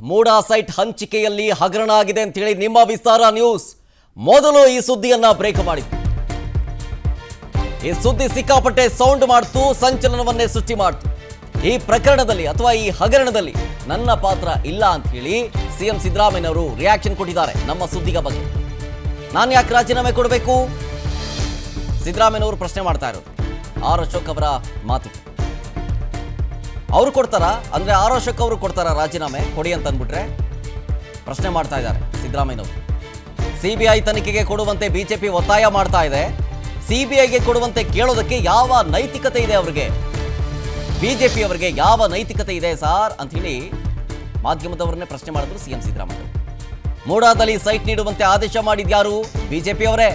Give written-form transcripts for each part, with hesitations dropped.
MUDA site ಹಂಚಿಕೆಯಲ್ಲಿ ಹಗರಣ ಆಗಿದೆ ಅಂತ ಹೇಳಿ ನಿಮ್ಮ ವಿಸ್ತಾರ ನ್ಯೂಸ್ ಮೊದಲು ಈ ಸುದ್ದಿಯನ್ನ ಬ್ರೇಕ್ ಮಾಡಿತ್ತು. ಈ ಸುದ್ದಿ ಸಿಕ್ಕಾಪಟ್ಟೆ ಸೌಂಡ್ ಮಾಡ್ತು, ಸಂಚಲನವನ್ನೇ ಸೃಷ್ಟಿ ಮಾಡ್ತು. ಈ ಪ್ರಕರಣದಲ್ಲಿ ಅಥವಾ ಈ ಹಗರಣದಲ್ಲಿ ನನ್ನ ಪಾತ್ರ ಇಲ್ಲ ಅಂತ ಹೇಳಿ ಸಿಎಂ ಸಿದ್ದರಾಮಯ್ಯನವರು ರಿಯಾಕ್ಷನ್ ಕೊಟ್ಟಿದ್ದಾರೆ ನಮ್ಮ ಸುದ್ದಿಗ ಬಗ್ಗೆ. ನಾನು ಯಾಕೆ ರಾಜೀನಾಮೆ ಕೊಡಬೇಕು? ಸಿದ್ದರಾಮಯ್ಯನವರು ಪ್ರಶ್ನೆ ಮಾಡ್ತಾ ಇರೋದು ಆರ್ ಅಶೋಕ್ ಅವರ ಮಾತಿಗೆ. ಅವರು ಕೊಡ್ತಾರಾ ಅಂದ್ರೆ ಆರ್ ಅಶೋಕ್ ಅವರು ಕೊಡ್ತಾರಾ ರಾಜೀನಾಮೆ ಕೊಡಿ ಅಂತ ಅಂದ್ಬಿಟ್ರೆ ಪ್ರಶ್ನೆ ಮಾಡ್ತಾ ಇದ್ದಾರೆ ಸಿದ್ದರಾಮಯ್ಯನವರು. ಸಿಬಿಐ ತನಿಖೆಗೆ ಕೊಡುವಂತೆ ಬಿಜೆಪಿ ಒತ್ತಾಯ ಮಾಡ್ತಾ ಇದೆ. ಸಿಬಿಐಗೆ ಕೊಡುವಂತೆ ಕೇಳೋದಕ್ಕೆ ಯಾವ ನೈತಿಕತೆ ಇದೆ ಅವರಿಗೆ? ಬಿಜೆಪಿ ಅವರಿಗೆ ಯಾವ ನೈತಿಕತೆ ಇದೆ ಸಾರ್ ಅಂತ ಹೇಳಿ ಮಾಧ್ಯಮದವರನ್ನೇ ಪ್ರಶ್ನೆ ಮಾಡಿದ್ರು ಸಿಎಂ ಸಿದ್ದರಾಮಯ್ಯ. ಮೂಡಾದಲ್ಲಿ ಸೈಟ್ ನೀಡುವಂತೆ ಆದೇಶ ಮಾಡಿದ್ಯಾರು? ಬಿಜೆಪಿ ಅವರೇ.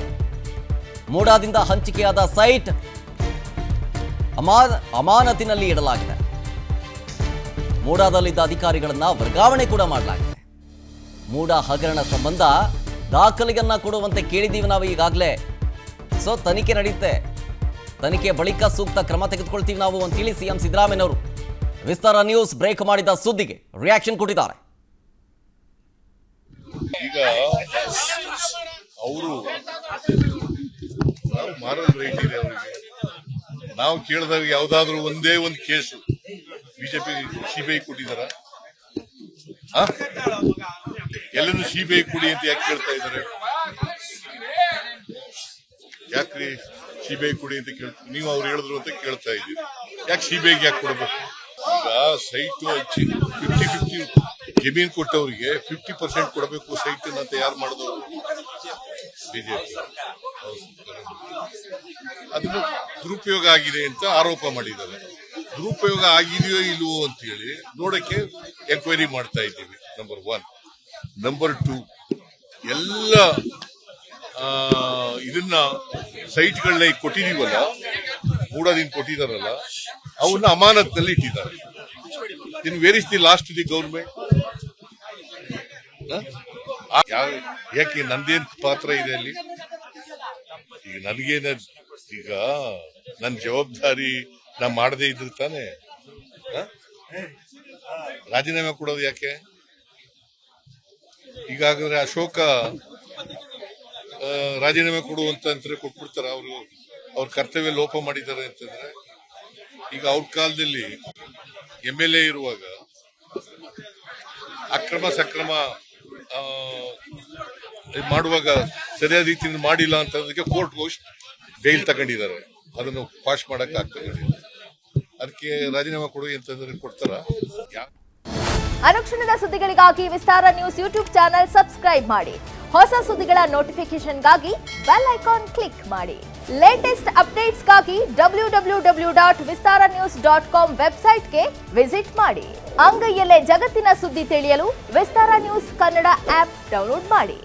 ಮೂಡಾದಿಂದ ಹಂಚಿಕೆಯಾದ ಸೈಟ್ ಅಮಾನತಿನಲ್ಲಿ ಇಡಲಾಗಿದೆ. ಮೂಡಾದಲ್ಲಿದ್ದ ಅಧಿಕಾರಿಗಳನ್ನ ವರ್ಗಾವಣೆ ಕೂಡ ಮಾಡಲಾಗಿದೆ. ಮೂಡಾ ಹಗರಣ ಸಂಬಂಧ ದಾಖಲೆಯನ್ನ ಕೊಡುವಂತೆ ಕೇಳಿದ್ದೀವಿ ನಾವು ಈಗಾಗಲೇ. ಸೊ ತನಿಖೆ ನಡೆಯುತ್ತೆ, ತನಿಖೆ ಬಳಿಕ ಸೂಕ್ತ ಕ್ರಮ ತೆಗೆದುಕೊಳ್ತೀವಿ ನಾವು ಅಂತೇಳಿ ಸಿಎಂ ಸಿದ್ದರಾಮಯ್ಯನವರು ವಿಸ್ತಾರ ನ್ಯೂಸ್ ಬ್ರೇಕ್ ಮಾಡಿದ ಸುದ್ದಿಗೆ ರಿಯಾಕ್ಷನ್ ಕೊಟ್ಟಿದ್ದಾರೆ. ಈಗ ಅವರು ಮಾರಲ್ ರೈಟ್ ಇದೆ ಅವರಿಗೆ. ನಾವು ಕೇಳಿದಾಗ ಯಾವ್ದಾದ್ರು ಒಂದೇ ಒಂದು ಕೇಸು ಬಿಜೆಪಿ ಸಿಬಿಐ ಕೊಟ್ಟಿದಾರ? ಎಲ್ಲರೂ ಸಿಬಿಐ ಕೊಡಿ ಅಂತ ಯಾಕೆ ಕೇಳ್ತಾ ಇದ್ದಾರೆ? ಯಾಕ್ರಿ ಸಿಬಿಐ ಕೊಡಿ ಅಂತ ಕೇಳ್ತೀವಿ? ನೀವು ಅವ್ರು ಹೇಳಿದ್ರು ಅಂತ ಕೇಳ್ತಾ ಇದ್ದೀರಿ. ಯಾಕೆ ಸಿಬಿಐಗೆ ಯಾಕೆ ಕೊಡಬೇಕು? ಈಗ ಸೈಟು 50-50 ಜಮೀನು ಕೊಟ್ಟವರಿಗೆ 50% ಕೊಡಬೇಕು ಸೈಟ್ ಅಂತ ಯಾರು ಮಾಡಿದವರು? ಬಿಜೆಪಿ. ಅದನ್ನು ದುರುಪಯೋಗ ಆಗಿದೆ ಅಂತ ಆರೋಪ ಮಾಡಿದ್ದಾರೆ. ದುರುಪಯೋಗ ಆಗಿದೆಯೋ ಇಲ್ವೋ ಅಂತ ಹೇಳಿ ನೋಡಕ್ಕೆ ಎಂಕ್ವೈರಿ ಮಾಡ್ತಾ ಇದ್ದೀವಿ. ನಂಬರ್ 1. ನಂಬರ್ 2, ಎಲ್ಲ ಇದನ್ನ ಸೈಟ್ಗಳನ್ನ ಕೊಟ್ಟಿದೀವಲ್ಲ, ಮೂಡಾದಿಂದ ಕೊಟ್ಟಿದಾರಲ್ಲ, ಅವನ್ನ ಅಮಾನತ್ನಲ್ಲಿ ಇಟ್ಟಿದ್ದಾರೆ. In where is the last the government? ಯಾಕೆ ನಂದೇನ್ ಪಾತ್ರ ಇದೆ ಅಲ್ಲಿ? ಈಗ ನನಗೇನ, ಈಗ ನನ್ನ ಜವಾಬ್ದಾರಿ ನಾ ಮಾಡದೇ ಇದ್ರು ತಾನೆ ರಾಜೀನಾಮೆ ಕೊಡೋದು ಯಾಕೆ? ಈಗಾಗಲೇ ಅಶೋಕ ರಾಜೀನಾಮೆ ಕೊಡುವಂತಂದ್ರೆ ಕೊಟ್ಬಿಡ್ತಾರ. ಅವರು ಅವ್ರ ಕರ್ತವ್ಯ ಲೋಪ ಮಾಡಿದ್ದಾರೆ ಅಂತಂದ್ರೆ, ಈಗ ಅವ್ರ ಕಾಲದಲ್ಲಿ MLA ಇರುವಾಗ ಅಕ್ರಮ ಸಕ್ರಮ ಮಾಡುವಾಗ ಸರಿಯಾದ ರೀತಿಯಿಂದ ಮಾಡಿಲ್ಲ ಅಂತಂದಕ್ಕೆ ಕೋರ್ಟ್ ಹೋಗಿ ಬೇಲ್ ತಗೊಂಡಿದ್ದಾರೆ. ಅದನ್ನು ಪಾಸ್ ಮಾಡಕ್ ಆಗ್ತದೆ. ಅದಕ್ಕೆ ರಾಜೀನಾಮೆ ಕೊಡು ಅಂತಂದ್ರೆ ಕೊಡ್ತಾರ? ಅನುಕ್ಷಣದ ಸುದ್ದಿಗಳಿಗಾಗಿ ವಿಸ್ತಾರ ನ್ಯೂಸ್ ಯೂಟ್ಯೂಬ್ ಚಾನೆಲ್ ಸಬ್ಸ್ಕ್ರೈಬ್ ಮಾಡಿ. ಹೊಸ ಸುದ್ದಿಗಳ ನೋಟಿಫಿಕೇಶನ್ಗಾಗಿ ಬೆಲ್ ಐಕಾನ್ ಕ್ಲಿಕ್ ಮಾಡಿ. ಲೇಟೆಸ್ಟ್ ಅಪ್ಡೇಟ್ಸ್ಗಾಗಿ www.vistaranews.com ವೆಬ್ಸೈಟ್ಗೆ ವಿಸಿಟ್ ಮಾಡಿ. ಅಂಗೈಯಲ್ಲೇ ಜಗತ್ತಿನ ಸುದ್ದಿ ತಿಳಿಯಲು ವಿಸ್ತಾರ ನ್ಯೂಸ್ ಕನ್ನಡ ಆಪ್ ಡೌನ್ಲೋಡ್ ಮಾಡಿ.